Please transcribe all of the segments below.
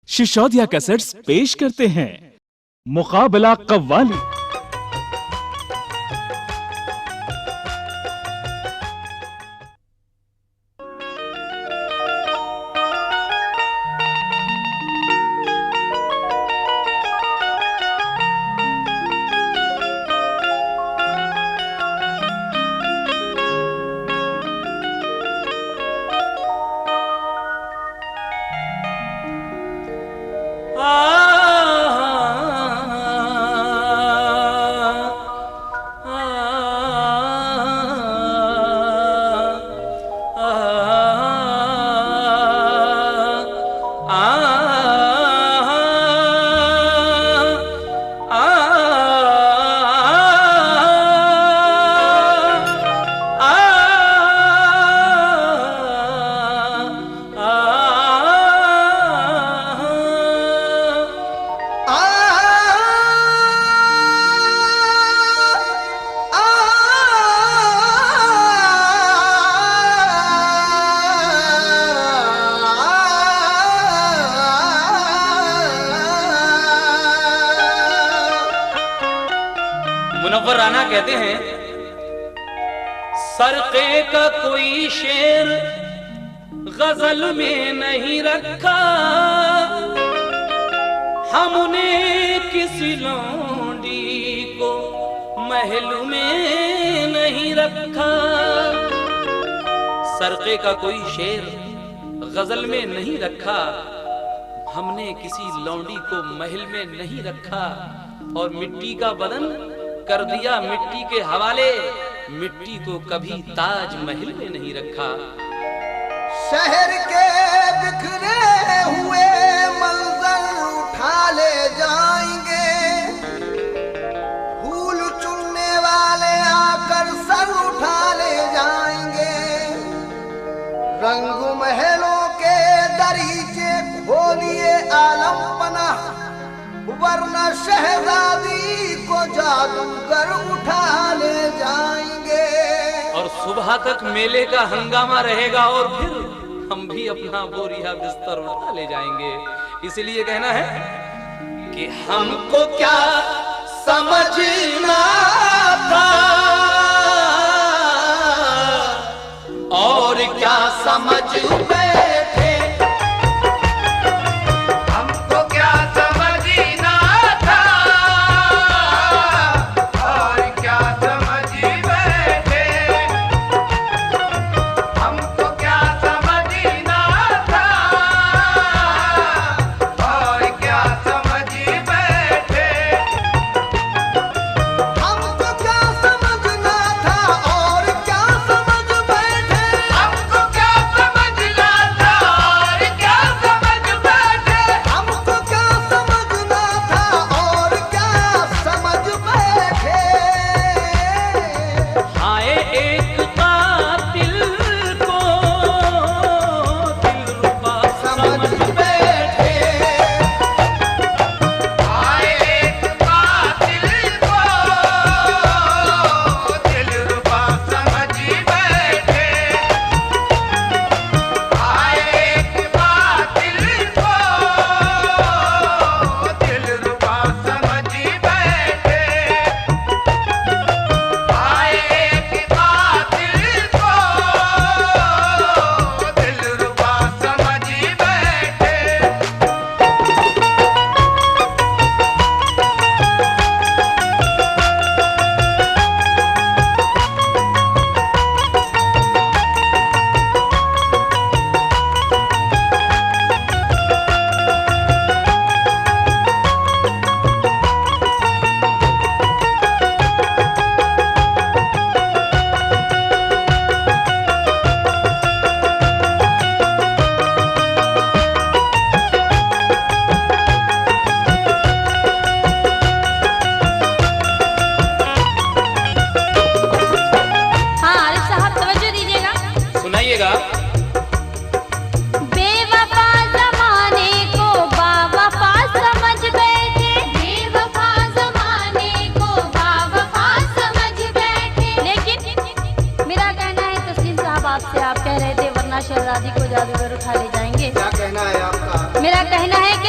Sisodia cassettes पेश करते हैं मुकाबला कव्वाली। मुनव्वर राना कहते हैं, सरक़े का कोई शेर गजल में नहीं रखा, हमने किसी लौंडी को महल में नहीं रखा। सरक़े का कोई शेर गजल में नहीं रखा, हमने किसी लौंडी को महल में नहीं रखा। और मिट्टी का बदन कर दिया मिट्टी के हवाले, मिट्टी को कभी ताज महल में नहीं रखा। शहर के बिखरे हुए मंजर उठा ले जाएंगे, फूल चुनने वाले आकर सर उठा ले जाएंगे। रंग महलों के दरीचे खोलिए आलम पनाह, वरना शहजादी को जादूगर उठा ले जाएंगे। और सुबह तक मेले का हंगामा रहेगा और फिर हम भी अपना बोरिया बिस्तर उठा ले जाएंगे। इसलिए कहना है कि हमको क्या समझना था और क्या समझ बैठे। समझना था और क्या समझ बैठे।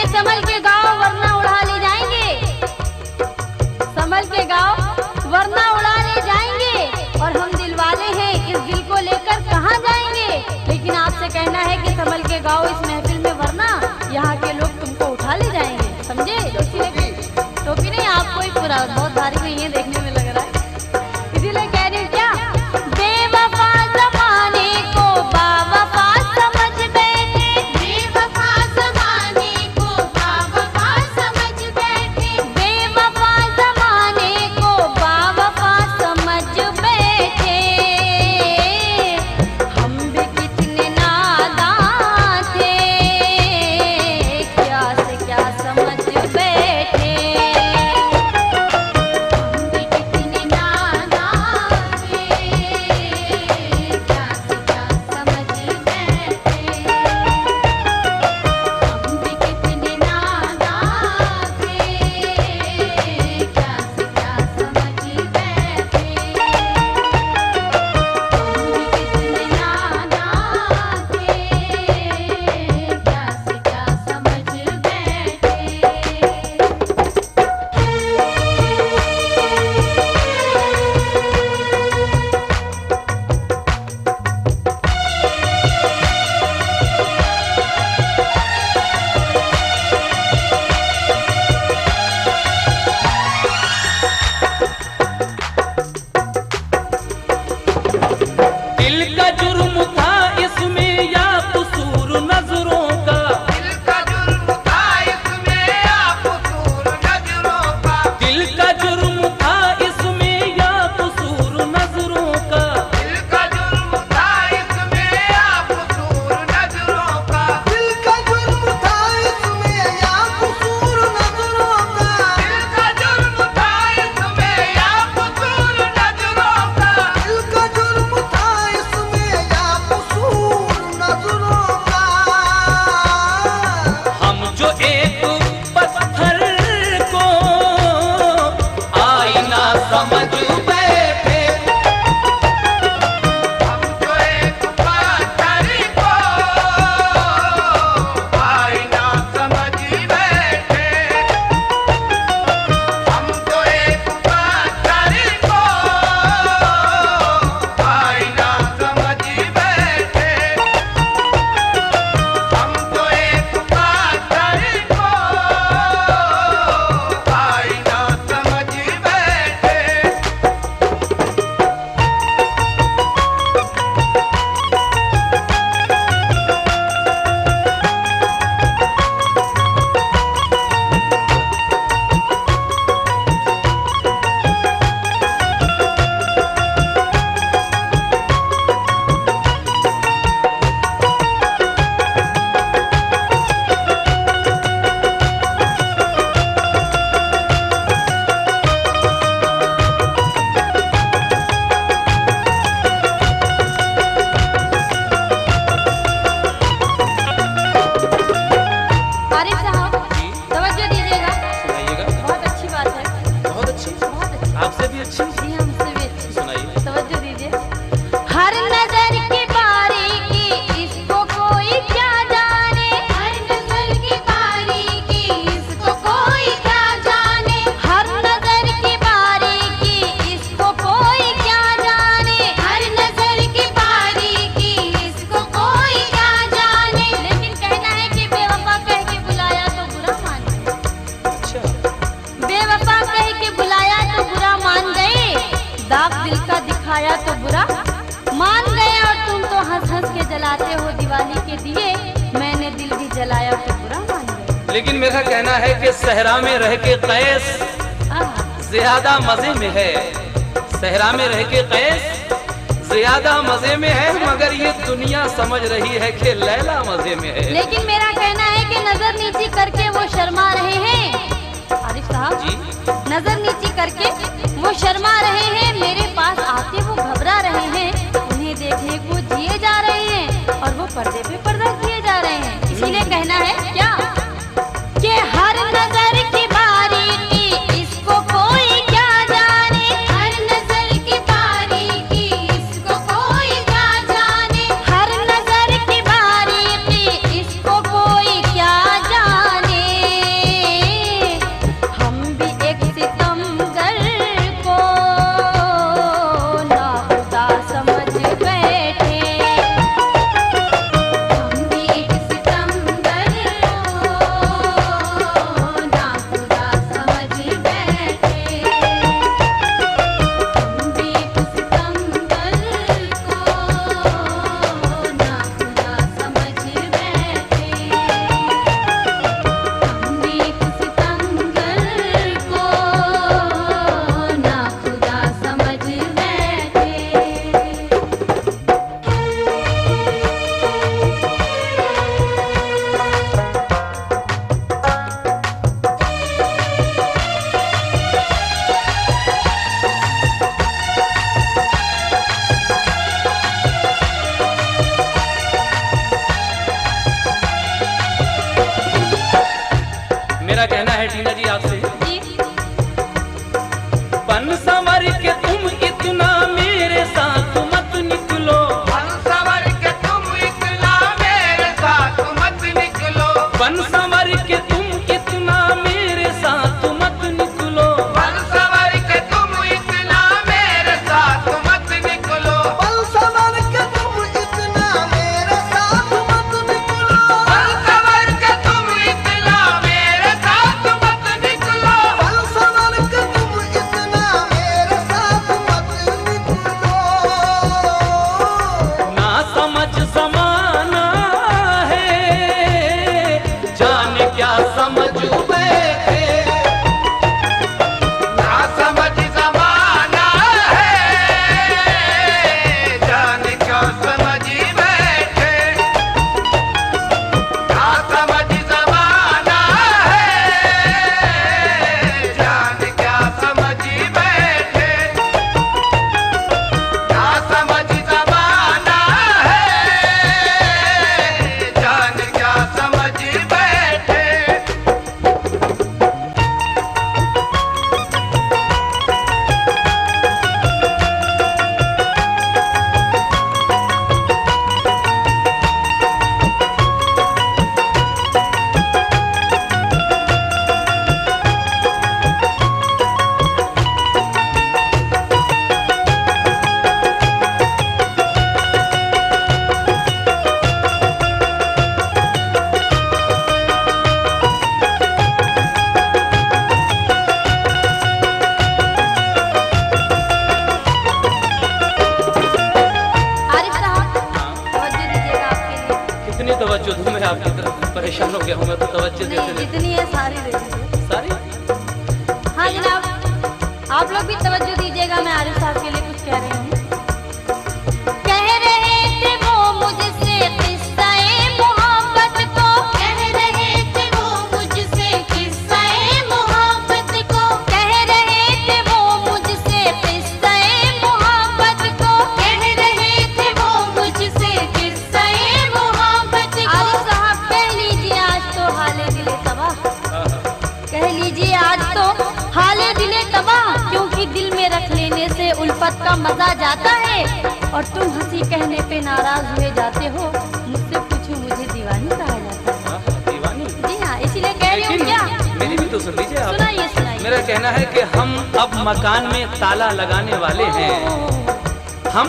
के संभल के गाओ वरना उड़ा ले जाएंगे, संभल के गाओ वरना उड़ा ले जाएंगे। और हम दिल वाले हैं, इस दिल को लेकर कहाँ जाएंगे। लेकिन आपसे कहना है कि संभल के गाओ इस महफिल में, वरना यहाँ के लोग तुमको उठा ले जाएंगे, समझे। इसीलिए टोपी नहीं, आपको ही पूरा बहुत भारी नहीं है, देखने में लग रहा है, इसीलिए कह रही हूँ क्या, बेवफा ज़माने को बावफा समझ बैठे, बेवफा ज़माने को बावफा समझ बैठे, बेवफा ज़माने को बावफा समझ बैठे। हम भी कितने नादान थे, क्या से क्या समझ बैठे। हम भी कितने नादान थे, क्या से क्या समझ बैठे। हम भी कितने नादान थे, क्या से क्या समझ बैठे। हम भी कितने नादान थे, क्या से क्या समझ बैठे। दिल का जुर्म था इसमें या कसूर नजरों का, दिल का जुर्म था इसमें या कसूर नजरों का, दिल का जुर्म था इसमें या कसूर नजरों का। दिल का जुर्म था इसमें या कसूर नजरों का, दिल का जुर्म था इसमें या कसूर नजरों का, दिल का जुर्म था इसमें या कसूर नजरों का, दिल का जुर्म था इसमें या कसूर नजरों का। हम जो एक पत्थर को आईना समझ बैठे, हम जो एक पत्थर को आईना समझ बैठे, हम जो एक पत्थर को आईना समझ बैठे, हम जो एक पत्थर को आईना समझ बैठे। आरिफ साहब, तवज्जो दीजिएगा, सुनाइएगा। बहुत अच्छी बात है, बहुत अच्छी, बहुत अच्छी। आपसे भी अच्छी, जी हमसे भी अच्छी, सुनाइए। तवज्जो दीजिए। हर नजर की बारीकी इसको कोई क्या जाने, हर नजर की बारीकी इसको कोई क्या जाने, हर नजर की बारीकी इसको कोई क्या जाने, हर नजर की बारीकी इसको कोई क्या जाने। लेकिन कहना है कि बेवफा कह के बुलाया तो बुरा मान गए, अच्छा, बेवफा कह के बुलाया तो बुरा मान गए, दाग दिल का दिखाया तो बुरा मान गए। और तुम तो हंस हंस के जलाते हो दिवाली के दिए, मैंने दिल भी जलाया तो बुरा मान गए। लेकिन मेरा कहना है कि सहरा में रह के कैस आहा, ज्यादा मजे में है, सहरा में रह के कैस ज्यादा मजे में है, मगर ये दुनिया समझ रही है कि लैला मजे में है। लेकिन मेरा कहना है कि नजर नीची करके वो शर्मा रहे हैं। आरिफ साहब जी, नजर नीची करके वो शर्मा रहे हैं, मेरे पास आके वो घबरा रहे हैं, उन्हें देखने को जिए जा रहे हैं और वो पर्दे पे पर्दा किए जा रहे हैं। इसीलिए कहना है क्या कि हर नजर की बारीकी इसको कोई क्या जाने, हर नजर की बारीकी इसको कोई क्या जाने, हर नजर की बारीकी इसको कोई क्या जाने। सवर के तुम इतना मेरे साथ मत निकलो, बल सवर के तुम इतना मेरे साथ मत निकलो, बल सवर के तुम इतना मेरे साथ मत निकलो, बल सवर के तुम इतना मेरे साथ मत निकलो, बल सवर के तुम इतना मेरे साथ मत निकलो। ना समझ समाना है, जाने क्या समझ बैठे, ना समझ ज़माना है, जाने क्या समझ बैठे, ना समझ ज़माना है, जाने क्या समझ बैठे, ना समझ ज़माना है, जाने क्या समझ बैठे। आरिफ साहब तवज्जो दीजिएगा आपके लिए। कितनी तवज्जो दूं मैं आपकी तरफ, परेशान हो गया हूँ मैं तो तवज्जो नहीं, देते देते। जितनी है सारी दे दीजिए। सारी हाँ जनाब, आप लोग भी तवज्जो दीजिएगा, मैं आरिफ साहब के लिए कुछ कह रही हूँ। कह रहे थे वो मुझसे किस्सा-ए मोहब्बत को, कह रहे थे वो मुझसे किस्सा-ए मोहब्बत को, कह रहे थे वो मुझसे किस्सा-ए मोहब्बत को, कह रहे थे वो मुझसे किस्सा-ए मोहब्बत को। आरिफ साहब कह लीजिए आज तो हाले दिले तबाह, कह लीजिए आज तो हाले दिले तबाह, क्योंकि दिल में रख लेने से उल्फत का मजा जाता है, और तुम हंसी कहने पे नाराज हुए जाते हो। मुझसे पूछो मुझे दीवानी कहा जाता है। हाँ, दीवानी। जी हाँ, इसीलिए कह रही हूँ। लेकिन क्या मेरी भी तो सुन लीजिए आप। सुनाइए सुनाइए। मेरा कहना है कि हम अब मकान में ताला लगाने वाले हैं, हम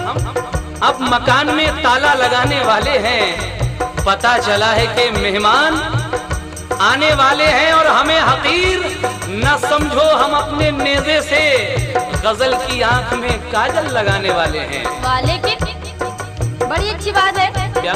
अब मकान में ताला लगाने वाले हैं। पता चला है कि मेहमान आने वाले हैं और हमें हकीर न समझो, हम अपने नेज़े से गजल की आंख में काजल लगाने वाले हैं। वाह, लेकिन बड़ी अच्छी बात है। क्या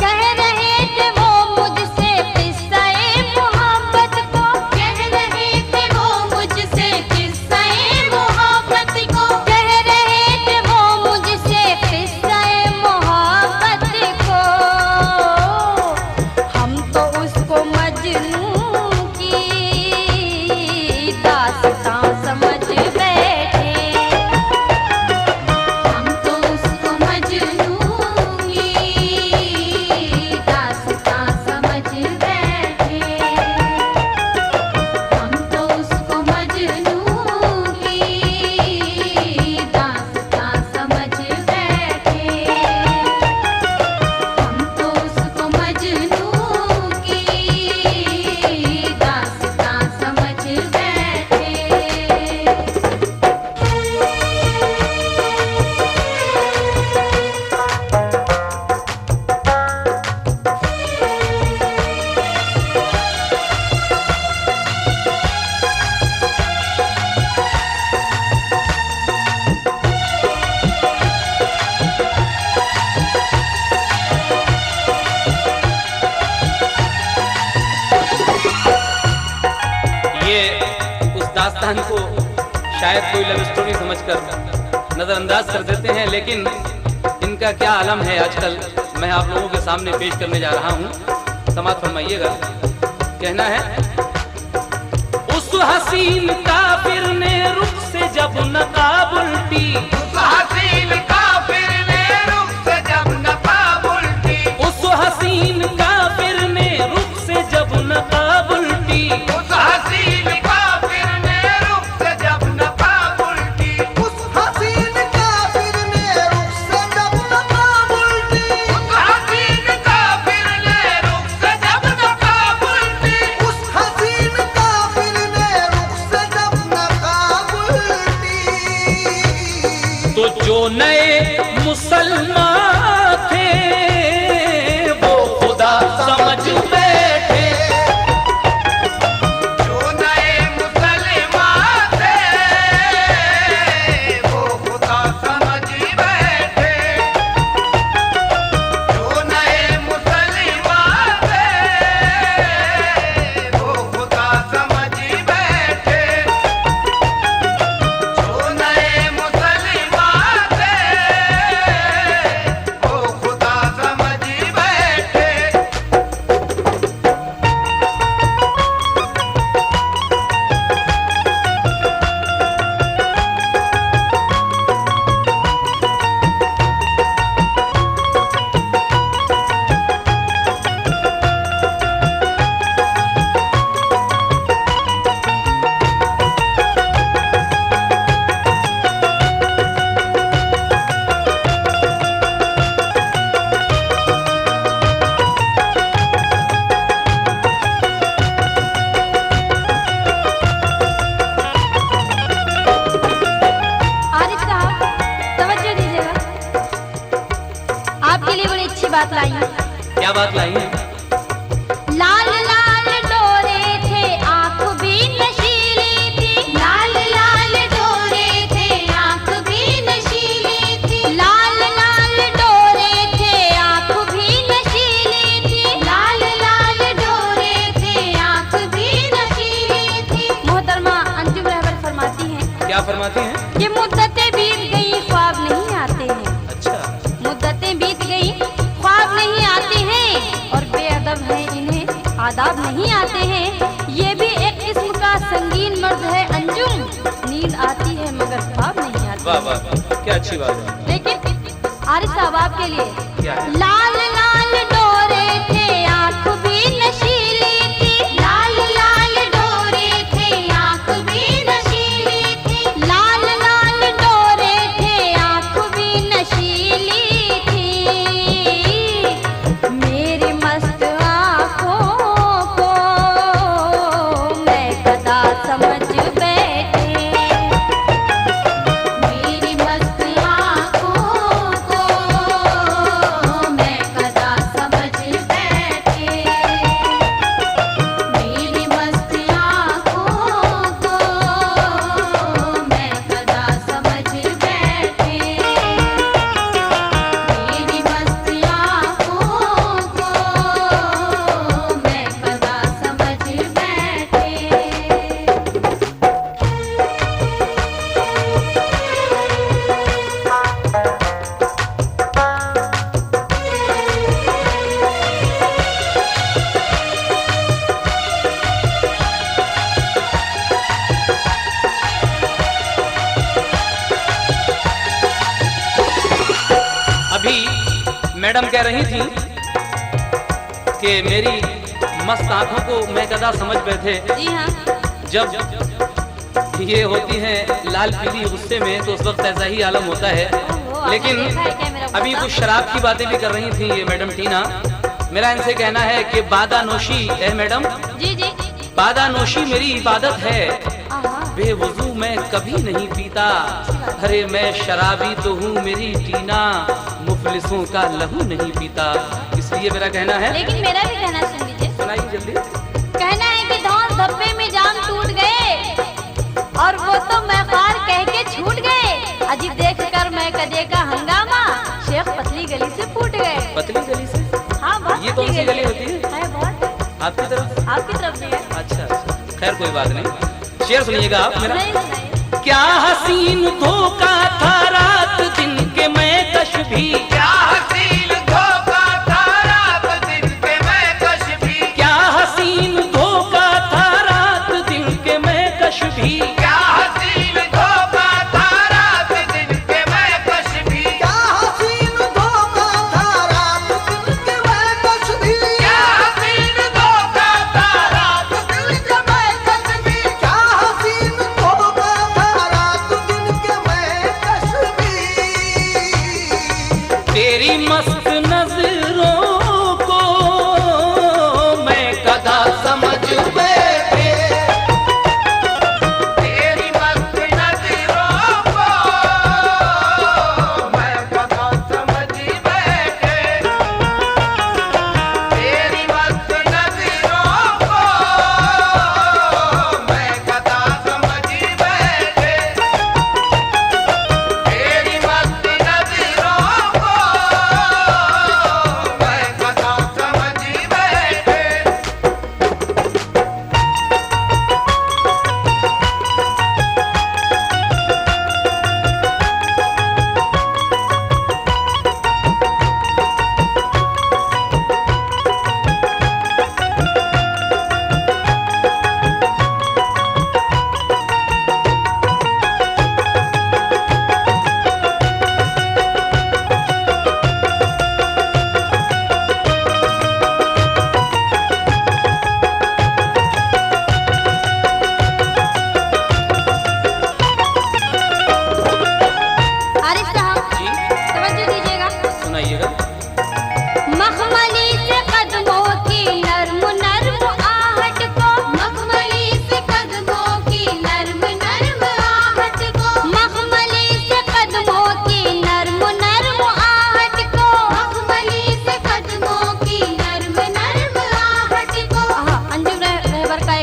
कह रहे थे वो मुझसे किस्सा-ए मोहब्बत को, कह रहे थे वो मुझसे किस्सा-ए मोहब्बत को, कह रहे थे वो मुझसे किस्सा-ए मोहब्बत को। हम तो उसको मजनू की दास्तां समझ बैठे, हम तो उसको मजनू की दास्तां समझ बैठे, हम तो उसको मजनू की दास्तां समझ बैठे, हम तो उसको मजनू की दास्तां समझ बैठे। ये उस दास्तान को शायद कोई लव स्टोरी समझकर नजरअंदाज कर देते हैं, लेकिन इनका क्या आलम है आजकल मैं आप लोगों के सामने पेश करने जा रहा हूँ। समाज फरमाइएगा। कहना है, उस हसीन काफिर ने रुख से जब नकाब उल्टी, उस हसीन काफिर ने रुख से जब नकाब उल्टी, उस हसीन काफिर ने रुख से जब नकाब उल्टी, उस हसीन काफिर ने रुख से जब नकाब उल्टी, उस हसीन काफिर ने रुख से जब नकाब उल्टी, उस हसीन काफिर ने रुख से जब नए मुसलमान थे वो खुदा समझ बैठे। जो नए मुसलमान थे वो खुदा समझ बैठे। जो नए मुसलमान थे वो खुदा समझ बैठे। जो नए मुसलमान थे वो खुदा समझ बैठे। आरिफ साहब तवज्जो दीजिएगा, आपके लिए बड़ी अच्छी बात लाई हूँ। क्या बात लाई है? लाल लाल डोरे थे आंख भी नशीली थी। लाल लाल डोरे थे आंख भी नशीली थी। लाल लाल डोरे थे आंख भी नशीली थी। लाल लाल डोरे थे आंख भी नशीली थी। मोहतरमा अंजुम रहबर फरमाती हैं क्या फरमाते हैं? कि मुद्दतें बीत गई ख्वाब नहीं आते हैं। अच्छा, मुद्दतें बीत गई ख्वाब नहीं आते हैं और बेअदब है इन्हें आदाब नहीं आते हैं। ये भी एक किस्म का संगीन मर्द है अंजुम, नींद आती है मगर ख्वाब नहीं आते। वाह वाह वाह, क्या अच्छी बात है। लेकिन आरिफ साहब आपके लिए क्या है? लाल लाल डोरे थे आंख भी नशीली थी। लाल लाल डोरे थे आंख भी नशीली थी। लाल लाल डोरे थे आंख भी नशीली थी। मेरी मस्त आंखों को मैं कदा समझ बैठे। मेरी मस्त आंखों को मैं कदा समझ बैठे। मेरी मस्त आंखों को मैं कदा समझ बैठे। मेरी मस्त आंखों को मैं कदा समझ बैठे। अभी मैडम कह रही थी कि मेरी मस्त आंखों को मैं कदा समझ बैठे। जी हाँ, जब ये होती हैं लाल पीली गुस्से में तो उस वक्त ऐसा ही आलम होता है। लेकिन आपने देखा है क्या मेरा अभी गुस्सा? कुछ शराब की बातें भी कर रही थी ये मैडम टीना। मेरा इनसे कहना है कि बादा नोशी है मैडम, जी जी, बादा नोशी मेरी इबादत है। आहा, बेवजू मैं कभी नहीं पीता। अरे मैं शराबी तो हूँ मेरी टीना, मुफलिसों का लहू नहीं पीता। इसलिए मेरा कहना है, लेकिन मेरा भी कहना सुन लीजिए। सुनाइए जल्दी। कहना है कि धौस धब्बे में जाम टूट गए और वो तो मैं ख्वार कह के छूट गए। अजी देख कर मैं कदे का हंगामा शेख पतली गली से फूट गए। पतली गली से? हाँ, बहुत ये कौन पतली सी गली होती है? है बहुत, आपकी तरफ? आपकी तरफ भी है। अच्छा अच्छा, खैर कोई बात नहीं। शेर सुनिएगा आप मेरा। नहीं सुनाइए। क्या हसीन धोखा था रात दिन के मैं कश भी। क्या हसीन धोखा था रात दिन के मैं कश भी। क्या हसीन धोखा था रात दिन के मैं कश भी। क्या हसीन धोखा था रात दिन के मैं कश भी। क्या हसीन धोखा था रात दिन के मैं कश भी। क्या हसीन धोखा था रात दिन के मैं कश भी। क्या हसीन धोखा था रात दिन के मैं कश भी। तेरी मस्त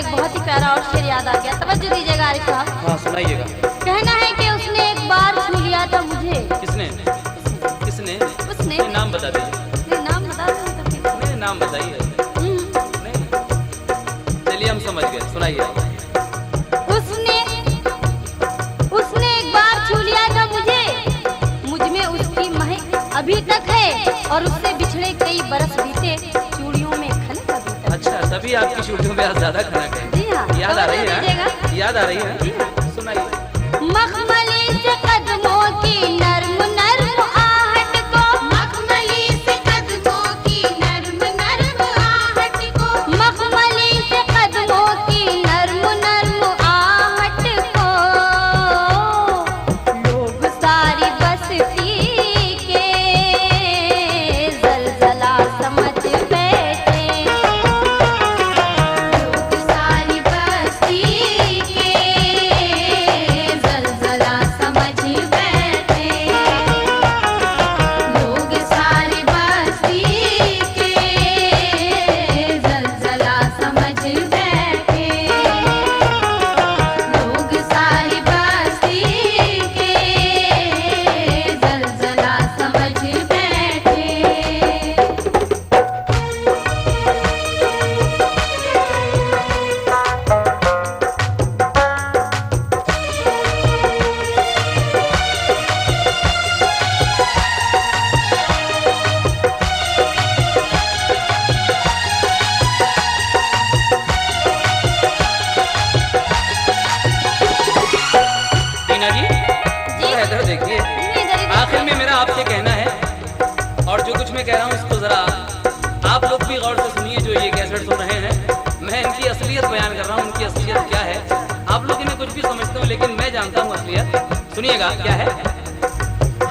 एक बहुत ही प्यारा और शेर याद आ गया, तवज्जो दीजिएगा आरिफ साहब। हाँ सुनाइएगा। कहना है कि उसने एक बार छू लिया था मुझे। किसने किसने? उसने। नाम बता दीजिए। नहीं, नाम बता दो तो फिर। नहीं नाम बताइए। नहीं चलिए हम समझ गए, सुनाइए। उसने एक बार छू लिया था मुझे, मुझ में उसकी महक अभी तक है, और उससे बिछड़े कई बरस बीते, चूड़ियों में खनक अभी तक। अच्छा तभी आपकी चूड़ियों पे आज ज्यादा खनक है। जी हाँ, याद आ रही है? दीजिएगा। याद आ रही है? जी हाँ। सुनाइए। मखमली से कदमों की नर्म नर्म आहट को, मखमली से कदमों की नर्म नर्म आहट को, मखमली से कदमों की नर्म नर्म आहट को, लोग सारी बस्ती के जलजला समझ बैठे, लोग सारी बस्ती के जलजला समझ बैठे, लोग सारी बस्ती के जलजला समझ बैठे, लोग सारी बस्ती के जलजला समझ बैठे। टीना जी जरा इधर देखिए। आखिर में मेरा आपसे कहना है, और जो कुछ मैं कह रहा हूँ इसको जरा आप लोग भी गौर से सुनिए जो ये कैसेट सुन रहे हैं। मैं इनकी असलियत बयान कर रहा हूँ, उनकी असलियत क्या है। आप लोग इन्हें कुछ भी समझते हो लेकिन मैं जानता हूँ असलियत। सुनिएगा क्या है।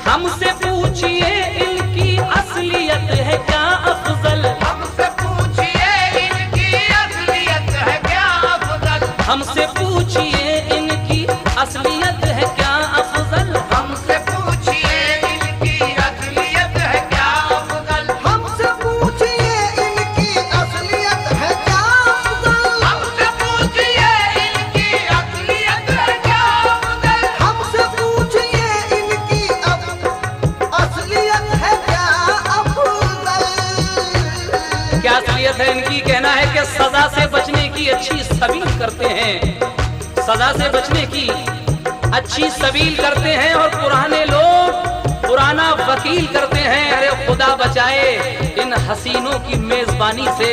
हमसे पूछिए इनकी असलियत है क्या अफजल, हमसे पूछिए इनकी असलियत है क्या अफजल, हमसे पूछिए इनकी असलियत है क्या अफजल, हमसे पूछिए इनकी असलियत है क्या अफजल, हमसे पूछिए इनकी असलियत है क्या अफजल, हमसे पूछिए इनकी असलियत है क्या अफजल, हमसे पूछिए इनकी असलियत है क्या अफजल। क्या असलियत है इनकी? कहना है कि सजा से बचने की अच्छी सबील करते हैं, सजा से बचने की अच्छी सबील करते हैं, और पुराने लोग पुराना वकील करते हैं। अरे खुदा बचाए इन हसीनों की मेजबानी से,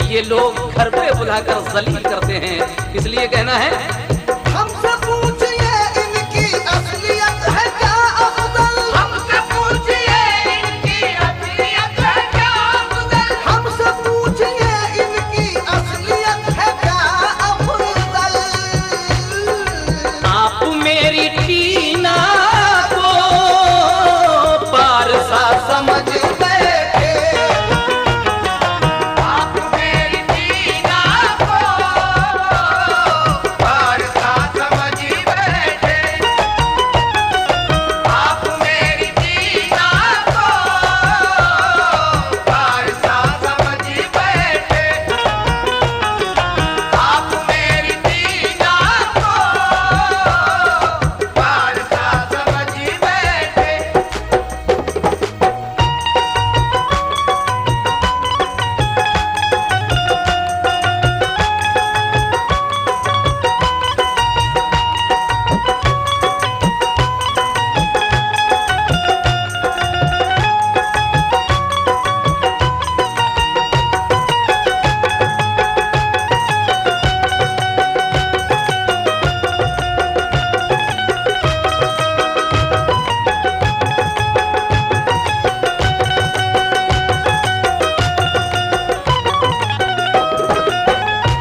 ये लोग घर पे बुलाकर जलील करते हैं। इसलिए कहना है हमसे पूछिए इनकी असलियत है क्या अफजल, हमसे पूछिए इनकी असलियत है क्या अफजल, हमसे पूछिए इनकी असलियत है क्या अफजल। आप मेरी टीना को पारसा समझ बैठे, आप मेरी टीना को पारसा समझ बैठे, आप मेरी टीना को पारसा समझ बैठे, आप मेरी टीना को पारसा समझ बैठे।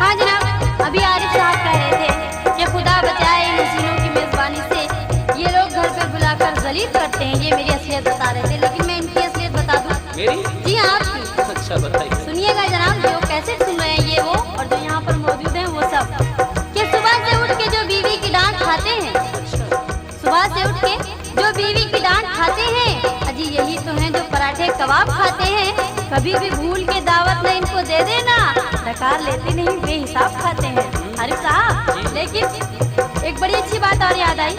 हाँ जनाब, अभी आरिफ साहब कह रहे थे कि खुदा बचाए इन हसीनों की मेजबानी से, ये लोग घर पे बुलाकर जलील करते हैं। ये मेरी असलियत बता रहे थे, लेकिन मैं इनकी असलियत बता दूं। मेरी। जी हाँ, आपकी। अच्छा बताइए। सुनिएगा जनाब, जो कैसेट सुन रहे हैं ये वो, और जो यहाँ पर मौजूद हैं वो सब, कि सुबह से उठ के जो बीवी की डांट खाते हैं, सुबह से उठ के जो बीवी की डांट खाते हैं, अजी यही तो हैं जो पराठे कबाब खाते हैं। कभी भी भूल के दावत न इनको दे देना, डकार लेते नहीं बेहिसाब खाते हैं। अरे साहब, लेकिन एक बड़ी अच्छी बात और याद आई।